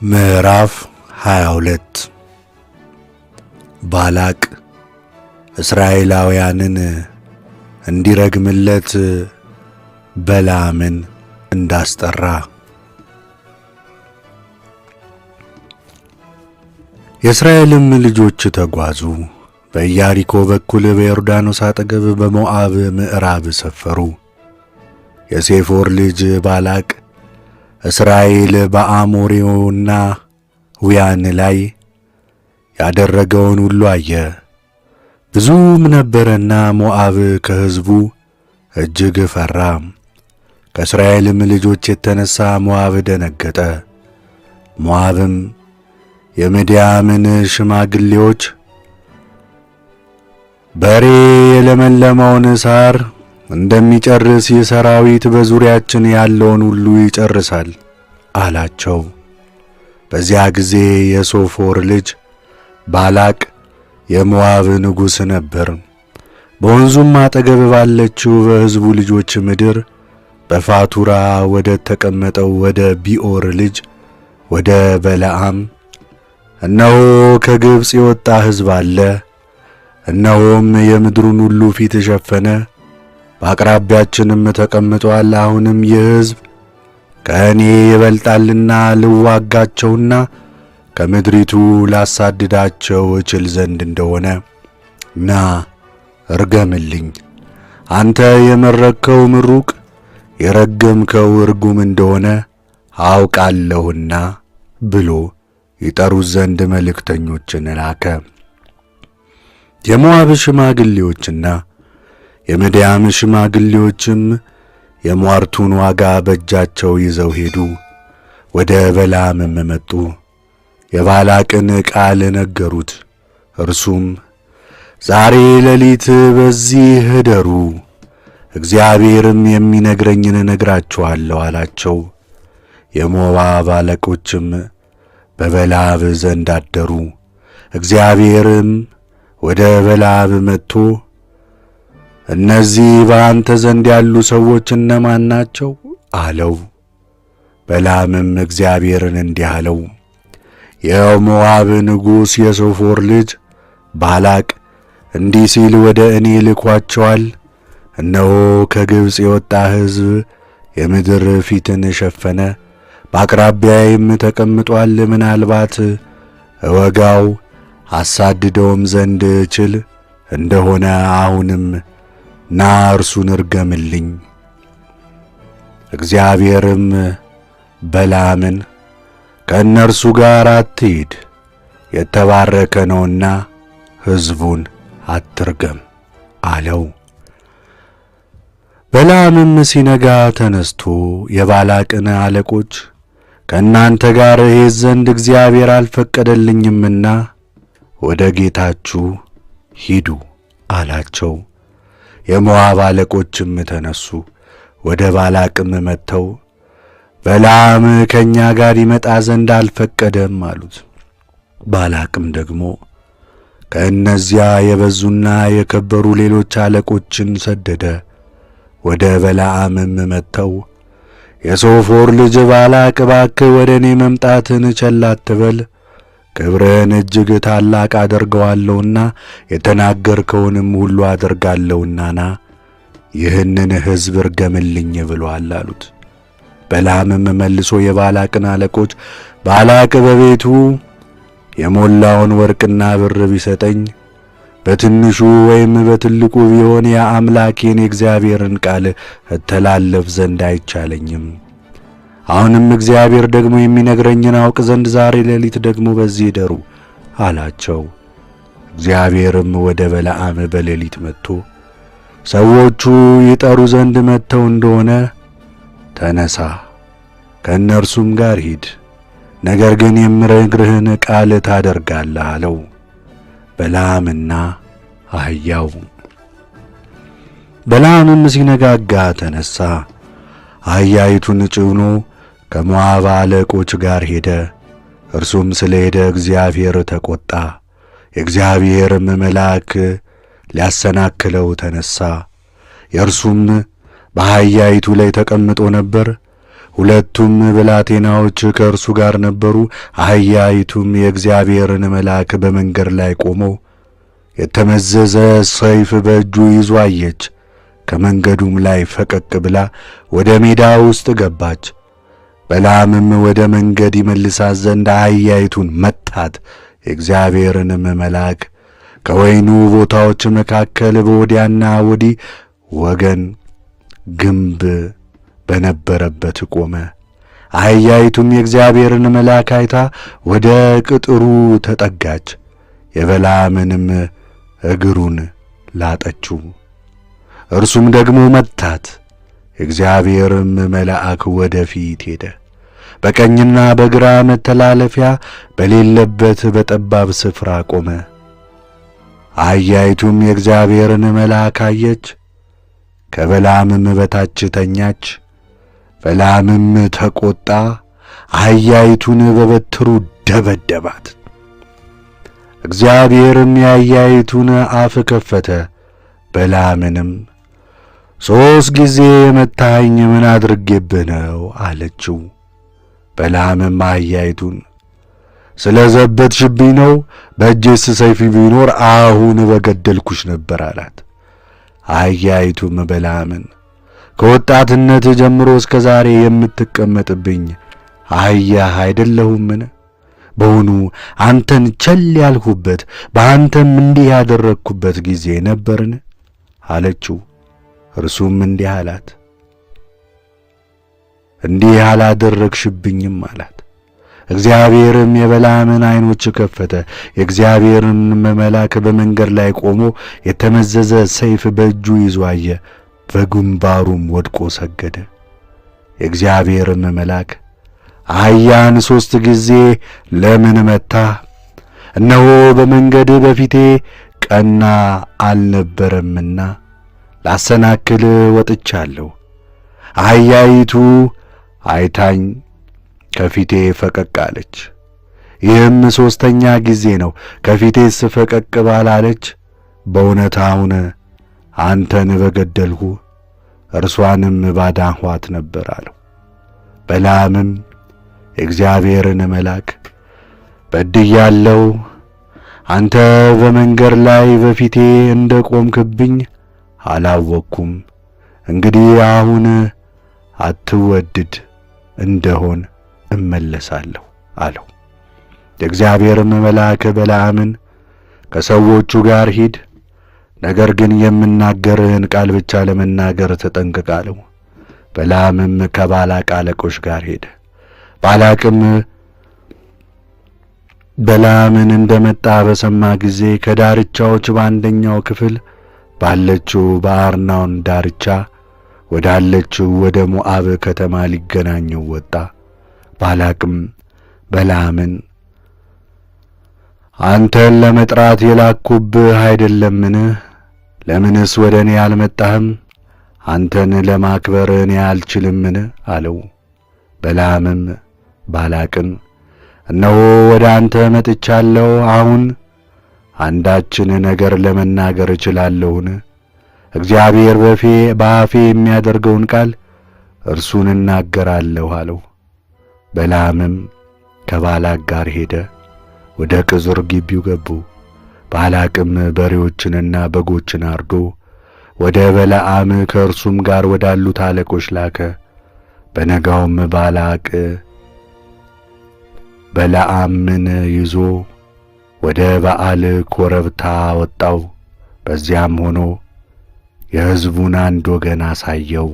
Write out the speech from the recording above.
ምዕራፍ 22 ባላቅ እስራኤላውያንን እንዲረግምለት በለዓምን እንዳስጠራ። የእስራኤልም ልጆች ተጓዙ። በኢያሪኮ በኩል በዮርዳኖስ አጠገብ በሞዓብ ምዕራብ ሰፈሩ። የሴፎር ልጅ ባላቅ እስራኤል በአሞሬውና ውያን ላይ ያደረገውን ሁሉ አየ። ብዙም ነበረና ሞዓብ ከሕዝቡ እጅግ ፈራ። ከእስራኤልም ልጆች የተነሣ ሞዓብ ደነገጠ። ሞዓብም የምድያምን ሽማግሌዎች በሬ የለመለመውን ሳር እንደሚጨርስ ይህ ሰራዊት በዙሪያችን ያለውን ሁሉ ይጨርሳል አላቸው። በዚያ ጊዜ የሶፎር ልጅ ባላቅ የሞዓብ ንጉሥ ነበር። በወንዙም አጠገብ ባለችው በሕዝቡ ልጆች ምድር በፋቱራ ወደ ተቀመጠው ወደ ቢዖር ልጅ ወደ በለዓም እነሆ ከግብፅ የወጣ ሕዝብ አለ፣ እነሆም የምድሩን ሁሉ ፊት ሸፈነ፣ በአቅራቢያችንም ተቀምጧል። አሁንም ይህ ሕዝብ ከእኔ ይበልጣልና ልዋጋቸውና ከምድሪቱ ላሳድዳቸው እችል ዘንድ እንደሆነ ና እርገምልኝ፣ አንተ የመረቅኸው ምሩቅ የረገምከው ርጉም እንደሆነ አውቃለሁና ብሎ ይጠሩት ዘንድ መልእክተኞችን ላከ። የሞዓብ ሽማግሌዎችና የምድያም ሽማግሌዎችም የሟርቱን ዋጋ በእጃቸው ይዘው ሄዱ። ወደ በለዓምም መጡ፣ የባላቅን ቃል ነገሩት። እርሱም ዛሬ ሌሊት በዚህ እደሩ፣ እግዚአብሔርም የሚነግረኝን እነግራችኋለሁ አላቸው። የሞዓብ አለቆችም በበለዓም ዘንድ አደሩ። እግዚአብሔርም ወደ በለዓም መጥቶ እነዚህ በአንተ ዘንድ ያሉ ሰዎች እነማን ናቸው አለው። በለዓምም እግዚአብሔርን እንዲህ አለው፣ የሞዓብ ንጉሥ የሶፎር ልጅ ባላቅ እንዲህ ሲል ወደ እኔ ልኳቸዋል። እነሆ ከግብፅ የወጣ ሕዝብ የምድር ፊትን ሸፈነ፣ በአቅራቢያዬም ተቀምጧል። ምናልባት እወጋው አሳድደውም ዘንድ እችል እንደሆነ አሁንም ና እርሱን እርገምልኝ። እግዚአብሔርም በለዓምን ከእነርሱ ጋር አትሂድ፣ የተባረከ ነውና ሕዝቡን አትርገም አለው። በለዓምም ሲነጋ ተነስቶ የባላቅን አለቆች ከእናንተ ጋር እሄድ ዘንድ እግዚአብሔር አልፈቀደልኝምና ወደ ጌታችሁ ሂዱ አላቸው። የሞዓብ አለቆችም ተነሱ፣ ወደ ባላቅም መጥተው በለዓም ከእኛ ጋር ይመጣ ዘንድ አልፈቀደም አሉት። ባላቅም ደግሞ ከእነዚያ የበዙና የከበሩ ሌሎች አለቆችን ሰደደ። ወደ በለዓምም መጥተው የሶፎር ልጅ ባላቅ እባክህ ወደ እኔ መምጣትን ቸል አትበል፣ ክብርህን እጅግ ታላቅ አደርገዋለሁና የተናገርከውንም ሁሉ አደርጋለሁና ና ይህንን ሕዝብ እርገምልኝ ብሎአል አሉት። በለዓምም መልሶ የባላቅን አለቆች ባላቅ በቤቱ የሞላውን ወርቅና ብር ቢሰጠኝ በትንሹ ወይም በትልቁ ቢሆን የአምላኬን የእግዚአብሔርን ቃል እተላለፍ ዘንድ አይቻለኝም። አሁንም እግዚአብሔር ደግሞ የሚነግረኝን አውቅ ዘንድ ዛሬ ሌሊት ደግሞ በዚህ እደሩ አላቸው። እግዚአብሔርም ወደ በለዓም በሌሊት መጥቶ ሰዎቹ ይጠሩ ዘንድ መጥተው እንደሆነ ተነሳ፣ ከእነርሱም ጋር ሂድ፣ ነገር ግን የምነግርህን ቃል ታደርጋለህ አለው። በለዓምና አህያው። በለዓምም ሲነጋጋ ተነሣ፣ አህያይቱን ጭኖ ከሞዓብ አለቆች ጋር ሄደ። እርሱም ስለ ሄደ እግዚአብሔር ተቈጣ። የእግዚአብሔርም መልአክ ሊያሰናክለው ተነሣ። የእርሱም በአህያይቱ ላይ ተቀምጦ ነበር። ሁለቱም ብላቴናዎች ከእርሱ ጋር ነበሩ። አህያይቱም የእግዚአብሔርን መልአክ በመንገድ ላይ ቆሞ የተመዘዘ ሰይፍ በእጁ ይዞ አየች። ከመንገዱም ላይ ፈቀቅ ብላ ወደ ሜዳ ውስጥ ገባች። በለዓምም ወደ መንገድ ይመልሳት ዘንድ አህያይቱን መታት። የእግዚአብሔርንም መልአክ ከወይኑ ቦታዎች መካከል በወዲያና ወዲህ ወገን ግንብ በነበረበት ቆመ። አህያይቱም የእግዚአብሔርን መልአክ አይታ ወደ ቅጥሩ ተጠጋች፣ የበለዓምንም እግሩን ላጠችው። እርሱም ደግሞ መታት። የእግዚአብሔርም መልአክ ወደ ፊት ሄደ፣ በቀኝና በግራ መተላለፊያ በሌለበት በጠባብ ስፍራ ቆመ። አህያይቱም የእግዚአብሔርን መልአክ አየች፣ ከበለዓምም በታች ተኛች። በለዓምም ተቆጣ፣ አህያይቱን በበትሩ ደበደባት። እግዚአብሔርም የአህያይቱን አፍ ከፈተ፣ በለዓምንም 3 ጊዜ የመታኸኝ ምን አድርጌብህ ነው አለችው። በለዓምም አህያይቱን ስለ ዘበትሽብኝ ነው፣ በእጄስ ሰይፍ ቢኖር አሁን በገደልኩሽ ነበር አላት። አህያይቱም በለዓምን ከወጣትነት ጀምሮ እስከ ዛሬ የምትቀመጥብኝ አህያህ አይደለሁምን? በውኑ አንተን ቸል ያልሁበት በአንተም እንዲህ ያደረግኩበት ጊዜ ነበርን? አለችው። እርሱም እንዲህ አላት፣ እንዲህ አላደረግሽብኝም አላት። እግዚአብሔርም የበለዓምን ዓይኖች ከፈተ፣ የእግዚአብሔርን መልአክ በመንገድ ላይ ቆሞ የተመዘዘ ሰይፍ በእጁ ይዞ አየ፣ በግንባሩም ወድቆ ሰገደ። የእግዚአብሔርም መልአክ አህያን 3 ጊዜ ለምን መታህ? እነሆ በመንገድ በፊቴ ቀና አልነበረምና ላሰናክል ወጥቻለሁ። አህያይቱ አይታኝ ከፊቴ ፈቀቅ አለች። ይህም 3ኛ ጊዜ ነው። ከፊቴስ ፈቀቅ ባላለች በእውነት አሁን አንተን በገደልሁ እርሷንም ባዳንኋት ነበር አለው። በለዓምም የእግዚአብሔርን መልአክ በድያለሁ፣ አንተ በመንገድ ላይ በፊቴ እንደ ቆምክብኝ አላወቅኩም። እንግዲህ አሁን አትወድድ እንደሆን እመለሳለሁ አለው። የእግዚአብሔርም መልአክ በለዓምን ከሰዎቹ ጋር ሂድ፣ ነገር ግን የምናገርህን ቃል ብቻ ለመናገር ተጠንቀቅ አለው። በለዓምም ከባላቅ አለቆች ጋር ሄደ። ባላቅም በለዓምን እንደመጣ በሰማ ጊዜ ከዳርቻዎች በአንደኛው ክፍል ባለችው በአርኖን ዳርቻ ወዳለችው ወደ ሞዓብ ከተማ ሊገናኘው ወጣ። ባላቅም በለዓምን አንተን ለመጥራት የላኩብህ አይደለምን? ለምንስ ወደ እኔ አልመጣህም? አንተን ለማክበር እኔ አልችልምን? አለው። በለዓምም ባላቅን እነሆ ወደ አንተ መጥቻለሁ፣ አሁን አንዳችን ነገር ለመናገር እችላለሁን? እግዚአብሔር በአፌ የሚያደርገውን ቃል እርሱን እናገራለሁ አለው። በለዓምም ከባላቅ ጋር ሄደ፣ ወደ ቅጥር ግቢው ገቡ። ባላቅም በሬዎችንና በጎችን አርዶ ወደ በለዓም ከእርሱም ጋር ወዳሉት አለቆች ላከ። በነጋውም ባላቅ በለዓምን ይዞ ወደ በዓል ኮረብታ ወጣው። በዚያም ሆኖ የሕዝቡን አንድ ወገን አሳየው።